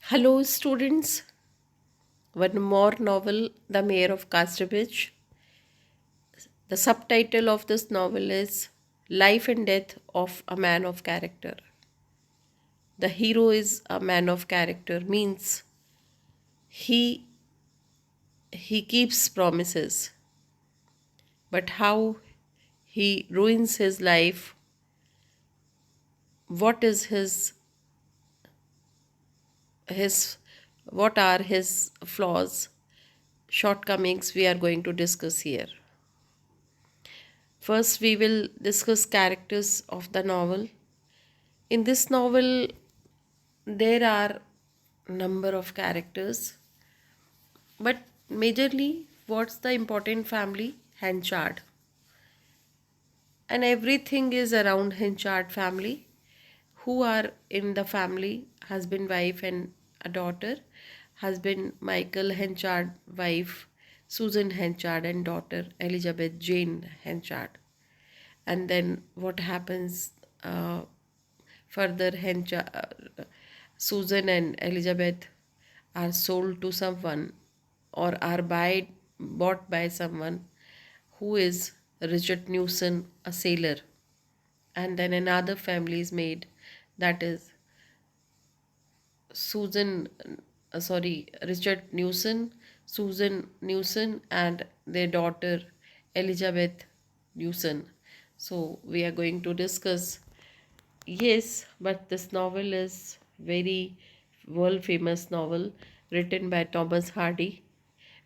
Hello, students. One more novel, The Mayor of Casterbridge. The subtitle of this novel is Life and Death of a Man of Character. The hero is a man of character, means he he keeps promises, but how he ruins his life, what is his what are his flaws, shortcomings we are going to discuss here. First, we will discuss characters of the novel. In this novel, there are number of characters, but majorly, what's the important family? Henchard. And everything is around Henchard family. Who are in the family? Husband, wife, and a daughter. Husband Michael Henchard, wife Susan Henchard, and daughter Elizabeth Jane Henchard. And then what happens further? Susan and Elizabeth are sold to someone or are bought by someone who is Richard Newson, a sailor. And then another family is made, that is Susan, Richard Newson, Susan Newson, and their daughter Elizabeth Newson. So we are going to discuss. Yes, but this novel is very world famous novel written by Thomas Hardy.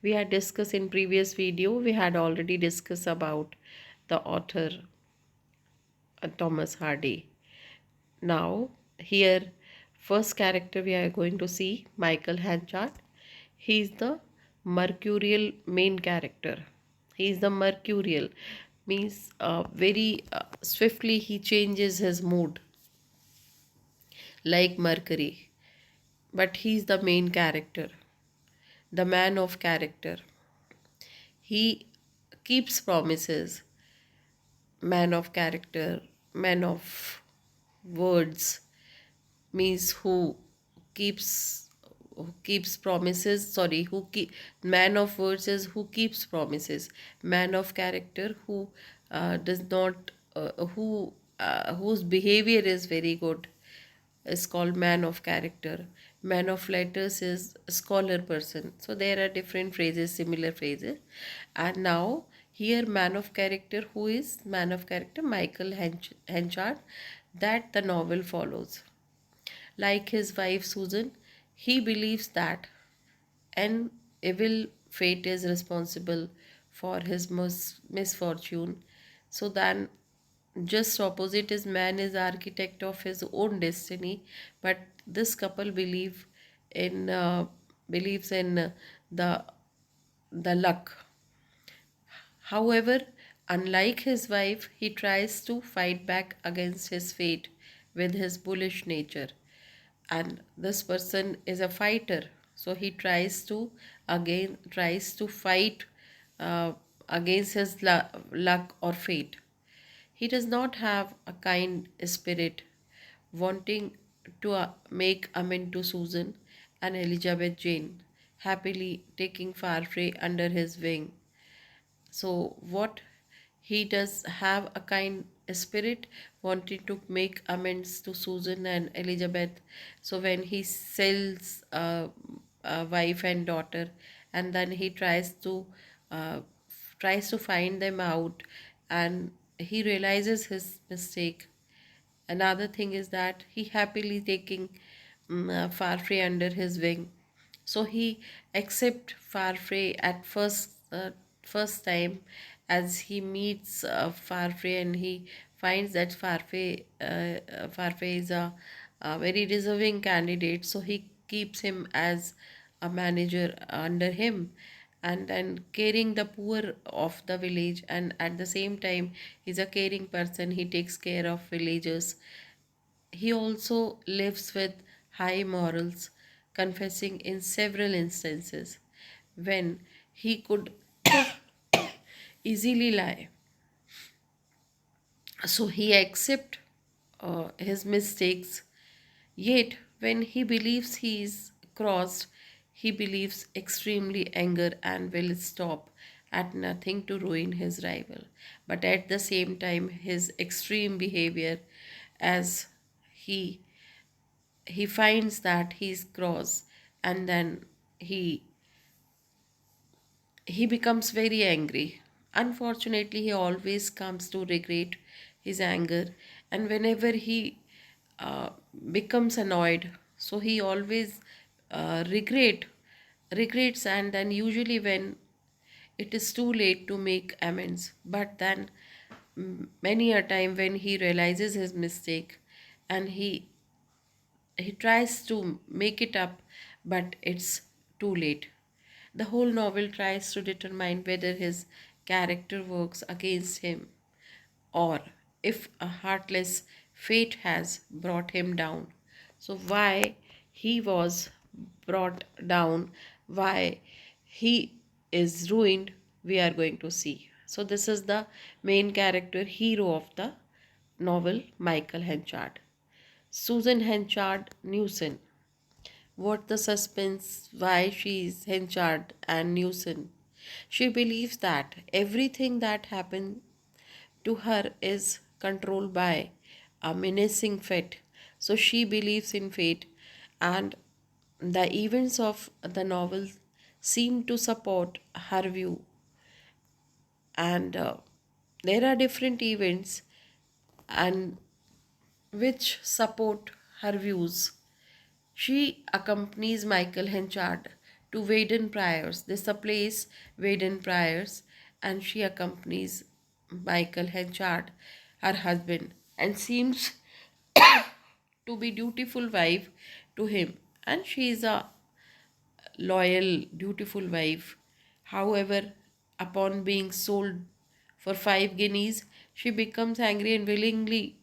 We had discussed in previous video, we had already discussed about the author Thomas Hardy. Now here first character we are going to see Michael Hanchard. He is the mercurial main character. He is the mercurial means very swiftly he changes his mood like Mercury, but he's the main character, the man of character. He keeps promises, man of character, man of words, means keeps who keeps promises. Sorry, who keep man of words is who keeps promises. Man of character who does not who whose behavior is very good is called man of character. Man of letters is a scholar person. So there are different phrases, similar phrases. And now here man of character, who is man of character? Michael Henchard, that the novel follows. Like his wife Susan, he believes that an evil fate is responsible for his misfortune. So then just opposite is man is architect of his own destiny, but this couple in believes in the the luck. However, unlike his wife, he tries to fight back against his fate with his bullish nature. And this person is a fighter, so he tries to fight uh, against his luck or fate. He does not have a kind spirit, wanting to make amends to Susan and Elizabeth Jane, happily taking Farfrey under his wing. So, what he does have a kind spirit, wanting to make amends to Susan and Elizabeth. So, when he sells a wife and daughter, and then he uh, tries to find them out, and he realizes his mistake. Another thing is that he happily taking Farfrey under his wing. So he accept Farfrey at first time, as he meets Farfrey, and he finds that Farfrey is a very deserving candidate. So he keeps him as a manager under him, and then caring the poor of the village, and at the same time he's a caring person. He takes care of villagers. He also lives with high morals, confessing in several instances when he could easily lie. So he accepts his mistakes, yet when he believes he is crossed, he believes extremely anger and will stop at nothing to ruin his rival. But at the same time, his extreme behavior as he he finds that he's cross, and then he he becomes very angry. Unfortunately, he always comes to regret his anger, and whenever he uh, becomes annoyed, so he always regrets, and then usually when it is too late to make amends, but then many a time when he realizes his mistake and he tries to make it up, but it's too late. The whole novel tries to determine whether his character works against him or if a heartless fate has brought him down. So, why he was brought down, why he is ruined, we are going to see. So, this is the main character, hero of the novel, Michael Henchard. Susan Henchard Newson. What the suspense, why she is Henchard and Newson. She believes that everything that happened to her is controlled by a menacing fate. So she believes in fate, and the events of the novel seem to support her view. And there are different events and which support her views. She accompanies Michael Henchard to Waden Priors. This is a place, Waden Priors, and she accompanies Michael Henchard, her husband, and seems to be dutiful wife to him. And she is a loyal, dutiful wife. However, upon being sold for 5 guineas, she becomes angry and willingly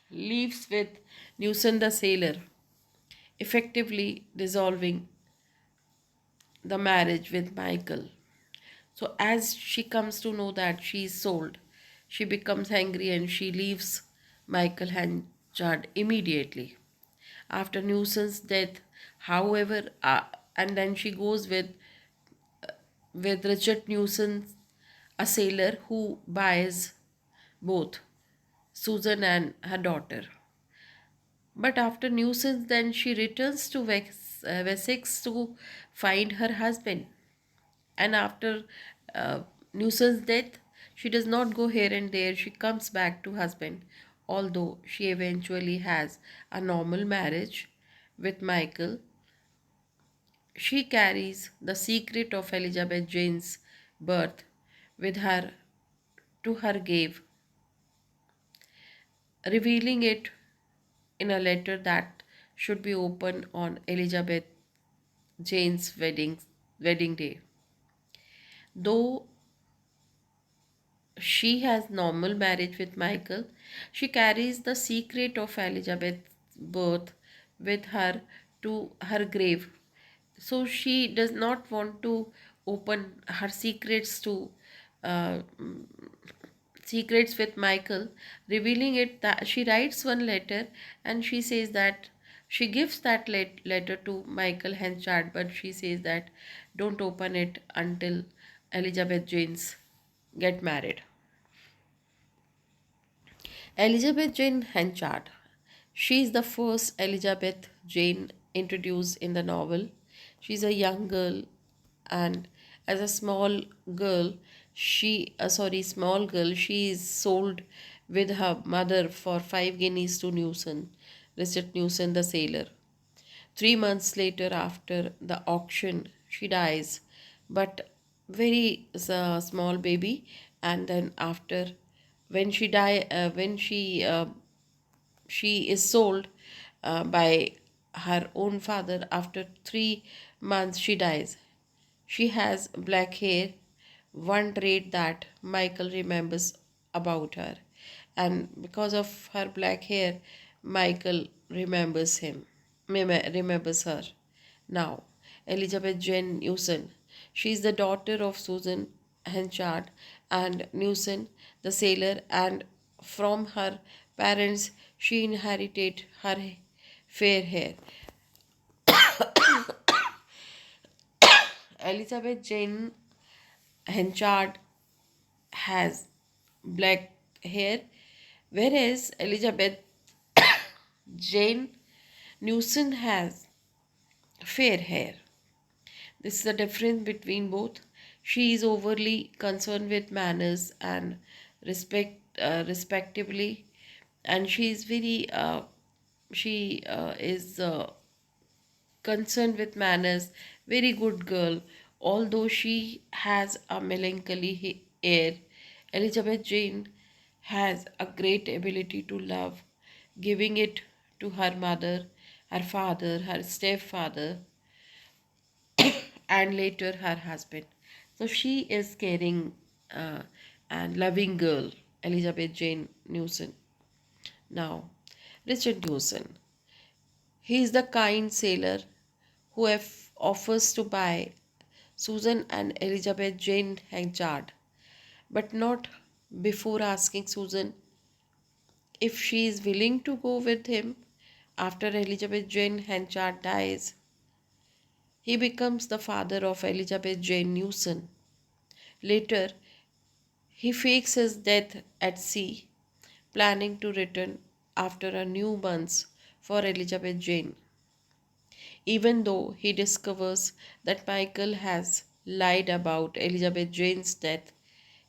leaves with Newson the sailor, effectively dissolving the marriage with Michael. So, as she comes to know that she is sold, she becomes angry and she leaves Michael Hanchard immediately. After Newson's death, however, and then she goes with Richard Newson, a sailor who buys both Susan and her daughter. But after Newson's, then she returns to Wessex to find her husband. And after uh, Newson's death, she does not go here and there. She comes back to husband, although she eventually has a normal marriage with Michael. She carries the secret of Elizabeth Jane's birth with her to her grave, revealing it in a letter that should be opened on Elizabeth Jane's wedding day. Though she has normal marriage with Michael, she carries the secret of Elizabeth's birth with her to her grave. So she does not want to open her uh, secrets with Michael, revealing it that she writes one letter and she says that she gives that letter to Michael Henchard, but she says that don't open it until Elizabeth Jane's get married. Elizabeth Jane Henchard. She is the first Elizabeth Jane introduced in the novel. She's a young girl, and as a small girl, she is sold with her mother for 5 guineas to Newson, Richard Newson the sailor. 3 months later, after the auction, she dies, but very small baby. And then after, when she is sold by her own father. After 3 months, she dies. She has black hair, one trait that Michael remembers about her, and because of her black hair, Michael remembers her. Now, Elizabeth Jane Newson. She is the daughter of Susan Henchard and Newson, the sailor, and from her parents she inherited her fair hair. Elizabeth Jane Henchard has black hair, whereas Elizabeth Jane Newson has fair hair. This is the difference between both. She is overly concerned with manners and respectively, and she is very she is concerned with manners, very good girl. Although she has a melancholy air, Elizabeth Jane has a great ability to love, giving it to her mother, her father, her stepfather, and later her husband. So she is caring and loving girl, Elizabeth Jane Newson. Now, Richard Newson. He is the kind sailor who offers to buy Susan and Elizabeth Jane Henchard, but not before asking Susan if she is willing to go with him. After Elizabeth Jane Henchard dies, he becomes the father of Elizabeth Jane Newson. Later, he fakes his death at sea, planning to return after a new months for Elizabeth Jane. Even though he discovers that Michael has lied about Elizabeth Jane's death,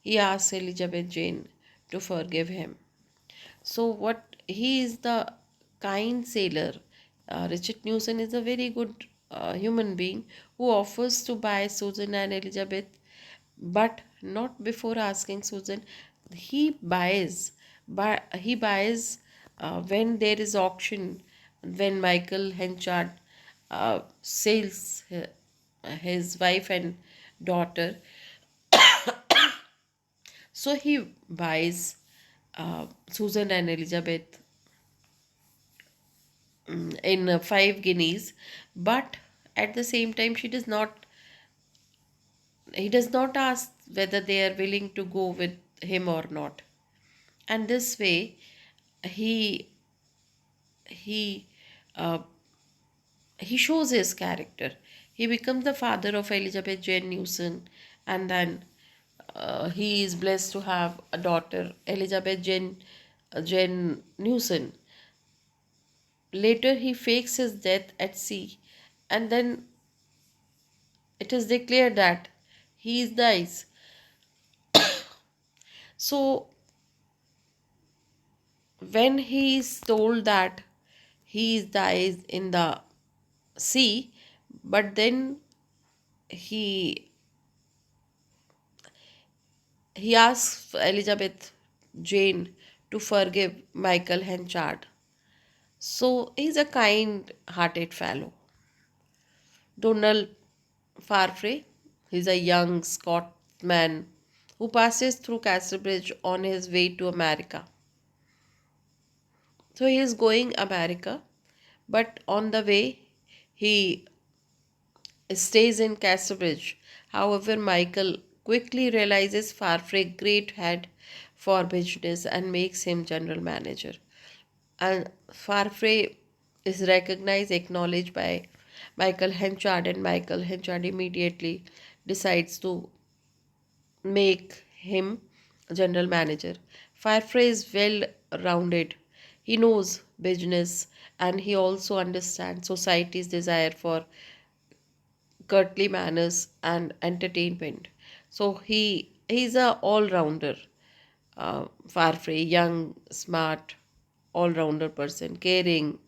he asks Elizabeth Jane to forgive him. So, what he is the kind sailor. Richard Newson is a very good human being who offers to buy Susan and Elizabeth, but not before asking Susan. He buys when there is auction, when Michael Henchard sells his wife and daughter. So he buys Susan and Elizabeth in 5 guineas, but at the same time he does not ask whether they are willing to go with him or not. And this way, he he uh, he shows his character. He becomes the father of Elizabeth Jane Newson, and then he is blessed to have a daughter, Elizabeth Jane Newson. Later, he fakes his death at sea, and then it is declared that he dies. So, when he is told that he dies in the sea, but then he he asks Elizabeth Jane to forgive Michael Henchard. So he's a kind-hearted fellow. Donald Farfrae, he's a young Scotsman who passes through Casterbridge on his way to America. So he is going America, but on the way he stays in Casterbridge. However, Michael quickly realizes Farfrae great head for business and makes him general manager. And Farfrae is recognized, acknowledged by Michael Henchard, and Michael Henchard immediately decides to make him general manager. Farfrae is well rounded. He knows business and he also understands society's desire for courtly manners and entertainment. So he's a all rounder. Farfrae, young, smart, all rounder person, caring.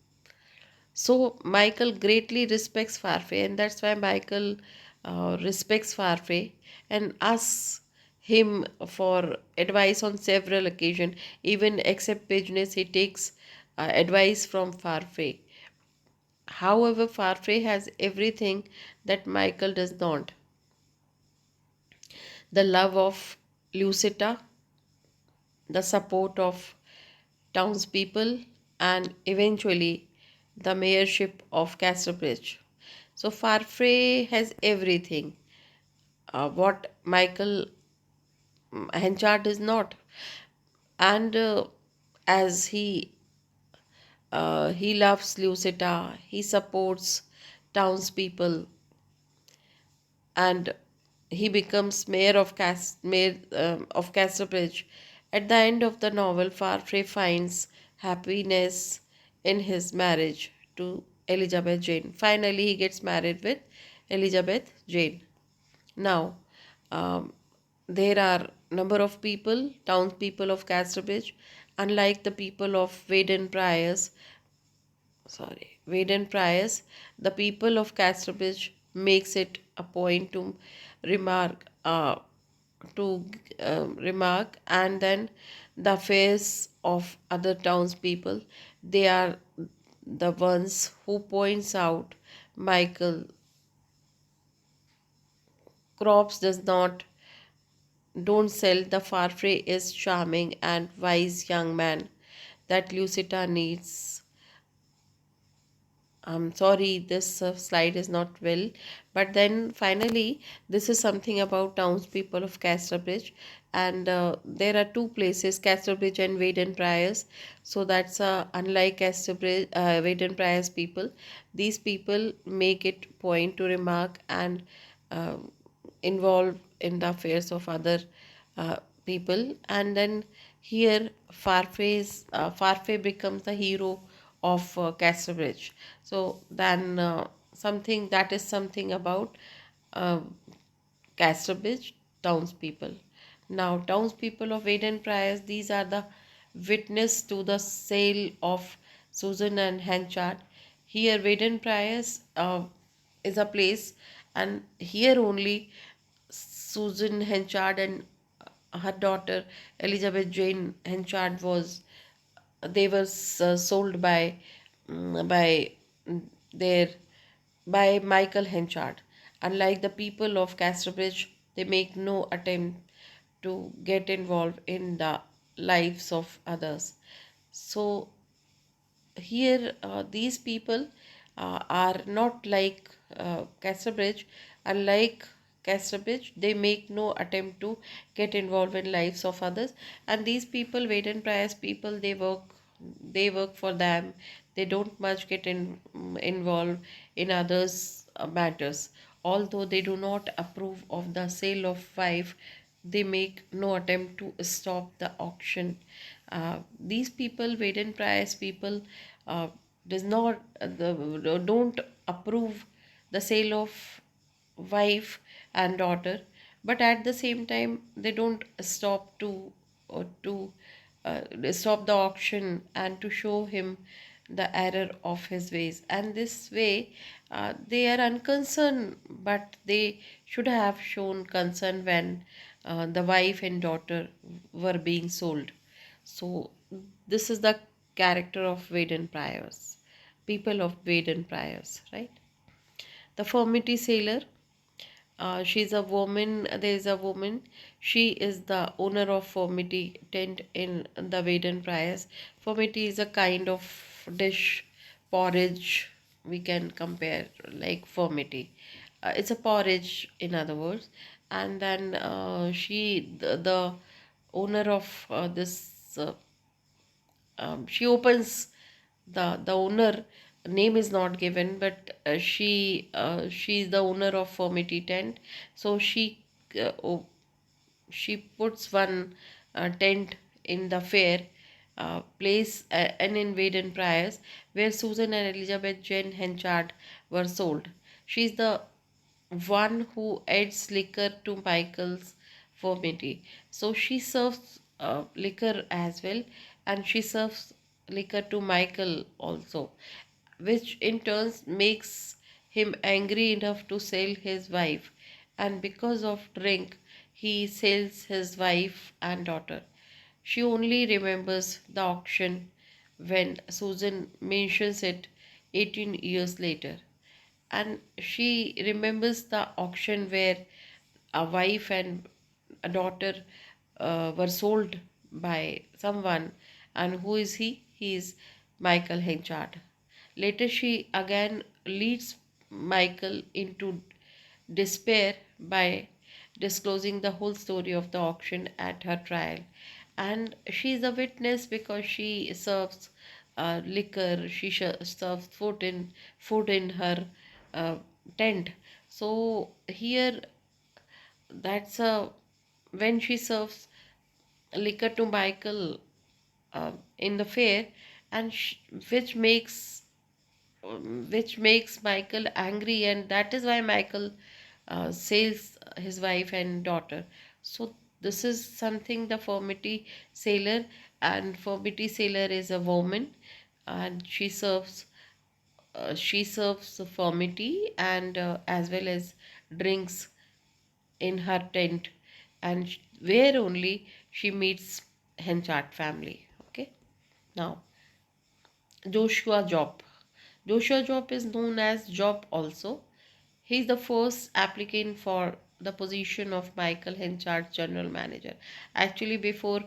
So Michael greatly respects Farfrae, and that's why Michael respects Farfrae and asks him for advice on several occasions. Even except business, he takes advice from Farfrae. However, Farfrae has everything that Michael does not: the love of Lucetta, the support of townspeople, and eventually the mayorship of Casterbridge. So Farfrae has everything, what Michael Henchard does not. And as he loves Lucetta, he supports townspeople, and he becomes mayor of Casterbridge. At the end of the novel, Farfrae finds happiness in his marriage to Elizabeth Jane. Finally, he gets married with Elizabeth Jane. Now, um, there are number of people, townspeople of Casterbridge, unlike the people of Waden Priors, the people of Casterbridge makes it a point to remark, remark, and then the affairs of other townspeople. They are the ones who points out Michael Crops does not don't sell. The Farfrey is charming and wise young man that Lucita needs. I'm sorry, this slide is not well. But then finally, this is something about townspeople of Casterbridge. And there are two places, Casterbridge and Waden Priors. So that's unlike Casterbridge, Waden Priors people. These people make it point to remark and uh, involve in the affairs of other people. And then here, Farfay becomes the hero of Casterbridge. So then something that is something about uh, Casterbridge townspeople. Now, townspeople of Aden Priors, these are the witness to the sale of Susan and Henchard. Here, Waden Priors is a place, and here only Susan Henchard and her daughter Elizabeth Jane Henchard they were sold by their by Michael Henchard. Unlike the people of Casterbridge, they make no attempt to get involved in the lives of others. So here these people are not like Casterbridge. Unlike Casterbridge, they make no attempt to get involved in lives of others. And these people, Wade and Prior's people, they work for them. They don't much involved in others' matters. Although they do not approve of the sale of wife, they make no attempt to stop the auction. These people, Wade Price people, uh, does not don't approve the sale of wife and daughter, but at the same time they don't stop the auction and to show him the error of his ways. And this way, they are unconcerned, but they should have shown concern when the wife and daughter were being sold. So this is the character of Waden Priors, people of Waden Priors, right? The Furmity Sailor, she's a woman. There is a woman. She is the owner of Furmity tent in the Waden Priors. Furmity is a kind of dish, porridge. We can compare like Furmity. It's a porridge, in other words. And then the owner of this she opens the owner name is not given, but she's the owner of Formity tent. So she puts one tent in the fair place and in Waden Priors where Susan and Elizabeth Jane Henchard were sold. She's the one who adds liquor to Michael's furmity. So she serves liquor as well, and she serves liquor to Michael also, which in turn makes him angry enough to sell his wife. And because of drink, he sells his wife and daughter. She only remembers the auction when Susan mentions it 18 years later, and she remembers the auction where a wife and a daughter were sold by someone. And who is he is Michael Henchard. Later she again leads Michael into despair by disclosing the whole story of the auction at her trial. And she is a witness because she serves liquor, she serves food in her uh, tent. So here, that's a when she serves liquor to Michael in the fair, and which makes Michael angry, and that is why Michael sails his wife and daughter. So this is something the Furmity sailor, and Furmity sailor is a woman, and she serves the Furmity and as well as drinks in her tent, and where only she meets Henchard family. Okay, now Joshua Job. Joshua Job is known as Job also. He is the first applicant for the position of Michael Henchard's general manager. Actually, before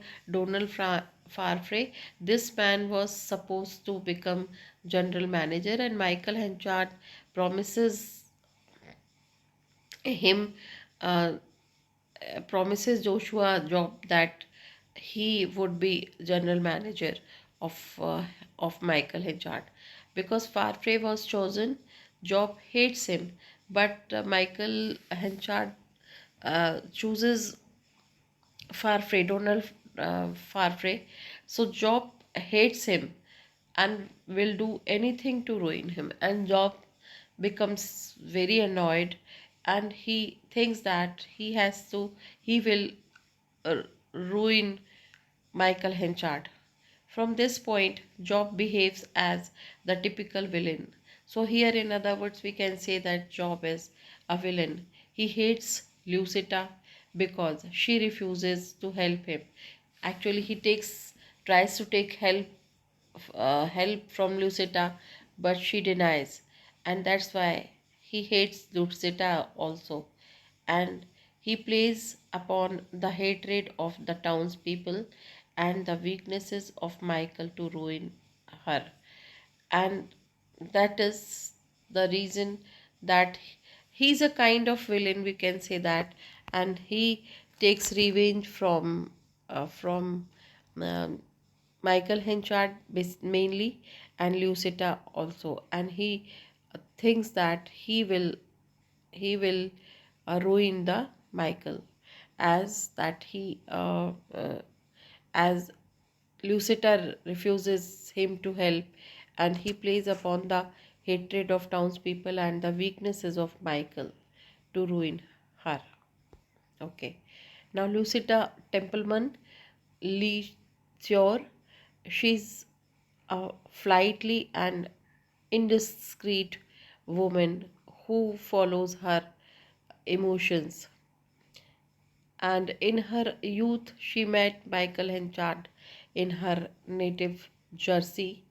Farfrey, this man was supposed to become general manager, and Michael Henchard promises him uh, promises Joshua Job that he would be general manager of Michael Henchard. Because Farfrey was chosen, Job hates him, but Michael Henchard chooses Donald Farfrey. So Job hates him and will do anything to ruin him. And Job becomes very annoyed, and he thinks that he will uh, ruin Michael Henchard. From this point, Job behaves as the typical villain. So, here, in other words, we can say that Job is a villain. He hates Lucetta because she refuses to help him. Actually, tries to take help from Lucetta, but she denies, and that's why he hates Lucetta also, and he plays upon the hatred of the townspeople and the weaknesses of Michael to ruin her. And that is the reason that he's a kind of villain, we can say that, and he takes revenge from um, Michael Henchard mainly, and Lucetta also, and he thinks that he will ruin the Michael, as that he as Lucetta refuses him to help, and he plays upon the hatred of townspeople and the weaknesses of Michael to ruin her. Okay. Now Lucetta Templeman Lee Sure, she's a flightly and indiscreet woman who follows her emotions. And in her youth, she met Michael Henchard in her native Jersey.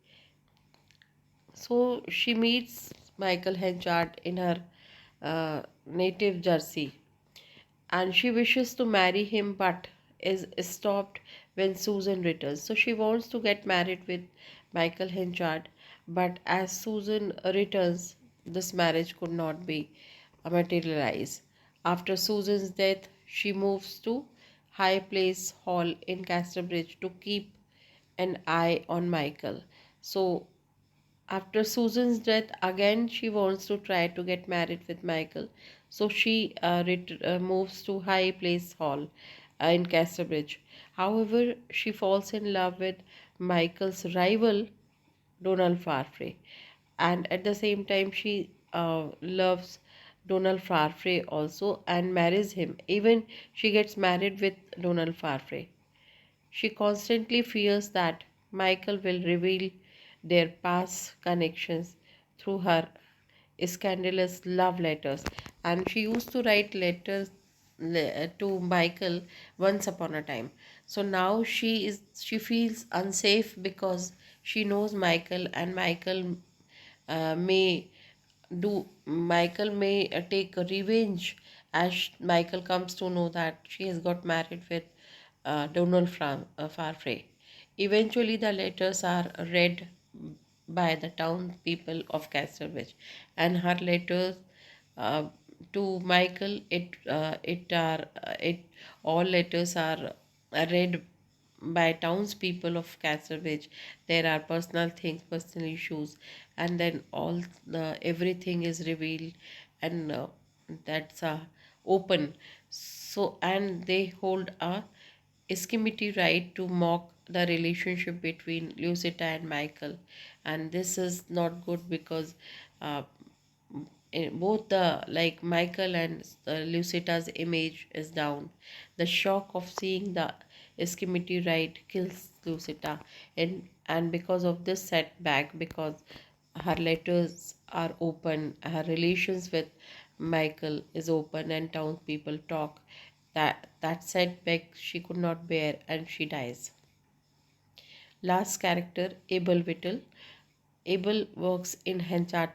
So she meets Michael Henchard in her native Jersey, and she wishes to marry him but is stopped when Susan returns. So she wants to get married with Michael Henchard, but as Susan returns, this marriage could not be materialized. After Susan's death, she moves to High Place Hall in Casterbridge to keep an eye on Michael. So after Susan's death, again she wants to try to get married with Michael. So she moves to High Place Hall in Casterbridge. However, she falls in love with Michael's rival, Donald Farfrey. And at the same time, she loves Donald Farfrey also and marries him. Even she gets married with Donald Farfrey. She constantly fears that Michael will reveal their past connections through her scandalous love letters. And she used to write letters to Michael once upon a time. So now she feels unsafe because she knows Michael, and may Michael may take a revenge as Michael comes to know that she has got married with Farfrey. Eventually, the letters are read by the town people of Casterbridge, and her letters uh, to Michael, it all letters are read by townspeople of Casterbridge. There are personal things, personal issues, and then all the everything is revealed, and that's open. So, and they hold a schemity right to mock the relationship between Lucetta and Michael, and this is not good because uh, both the like Michael and Lucetta's image is down. The shock of seeing the schemity right kills Lucetta, and because of this setback, because her letters are open, her relations with Michael is open, and townspeople talk. That setback she could not bear, and she dies. Last character, Abel Whittle. Abel works in Henchard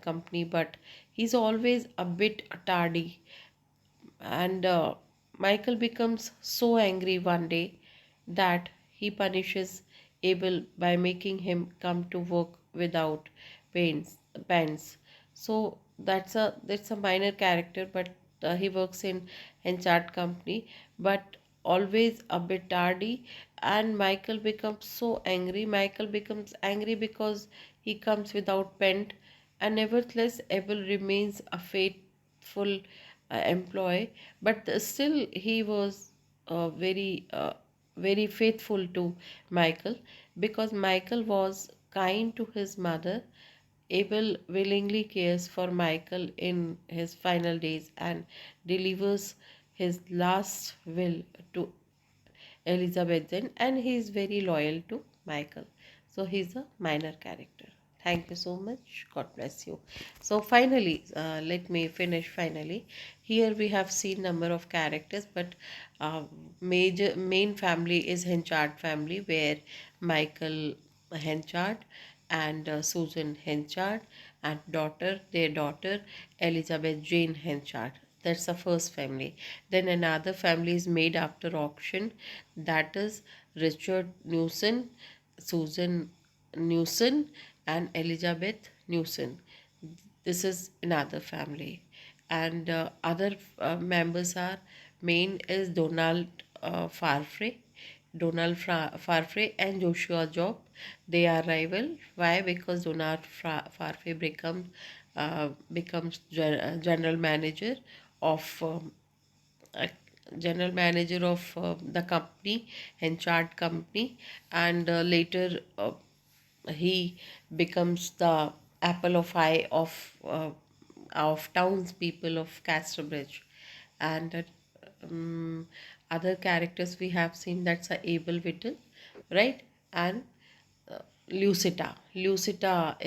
company, but he's always a bit tardy. And Michael becomes so angry one day that he punishes Abel by making him come to work without pants. So that's a minor character, but he works in Henchard company, but always a bit tardy. And Michael becomes so angry. Michael becomes angry because he comes without pant, and nevertheless Abel remains a faithful employee, but still he was very faithful to Michael, because Michael was kind to his mother. Abel willingly cares for Michael in his final days and delivers his last will to Elizabeth then, and he is very loyal to Michael. So he's a minor character. Thank you so much. God bless you. So finally, let me finish. Finally, here we have seen number of characters, but major main family is Henchard family, where Michael Henchard and Susan Henchard and their daughter Elizabeth Jane Henchard. That's the first family. Then another family is made after auction. That is Richard Newson, Susan Newson, and Elizabeth Newson. This is another family. And other members are, main is Donald Farfrey, Farfrey and Joshua Job. They are rival. Why? Because Farfrey becomes general manager of uh, the company, Henchard company, and later he becomes the apple of eye of townspeople of Casterbridge. And other characters we have seen, that's a Abel Whittle, right? And Lucetta. Lucetta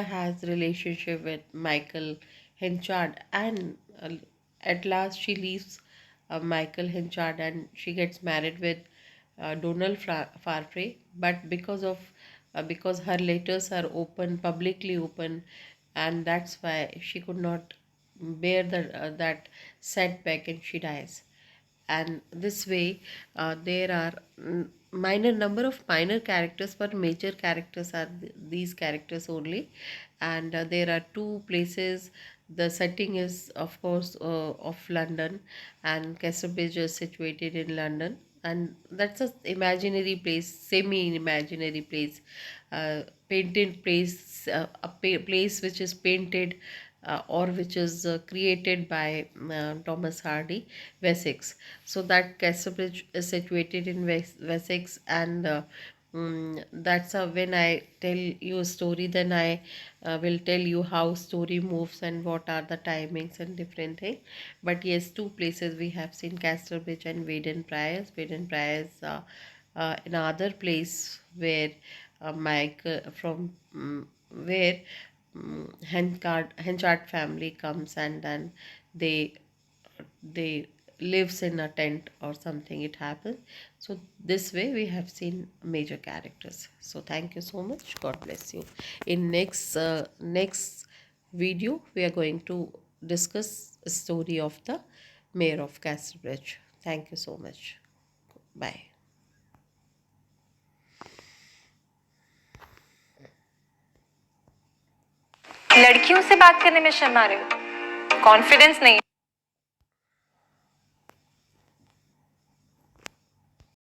has relationship with Michael Henchard, and at last she leaves Michael Henchard and she gets married with Donald Farfrey. But because her letters are open, publicly open, and that's why she could not bear that setback, and she dies. And this way there are minor number of minor characters, but major characters are these characters only. And there are two places. The setting is of course of London, and Casterbridge is situated in London, and that's a imaginary place, semi imaginary place, painted place, place which is painted or which is created by Thomas Hardy, Wessex. So that Casterbridge is situated in Wessex, and that's when I tell you a story, then I will tell you how story moves and what are the timings and different things. But yes, two places we have seen, Casterbridge and Waden Priors. Waden Priors, another place where Mike from where Henchard family comes, and then they they lives in a tent or something, it happens. So this way we have seen major characters. So thank you so much. God bless you. In next video we are going to discuss a story of the mayor of Casterbridge. Thank you so much. Bye. लड़कियों से बात करने में शर्मा रहे हो, confidence नहीं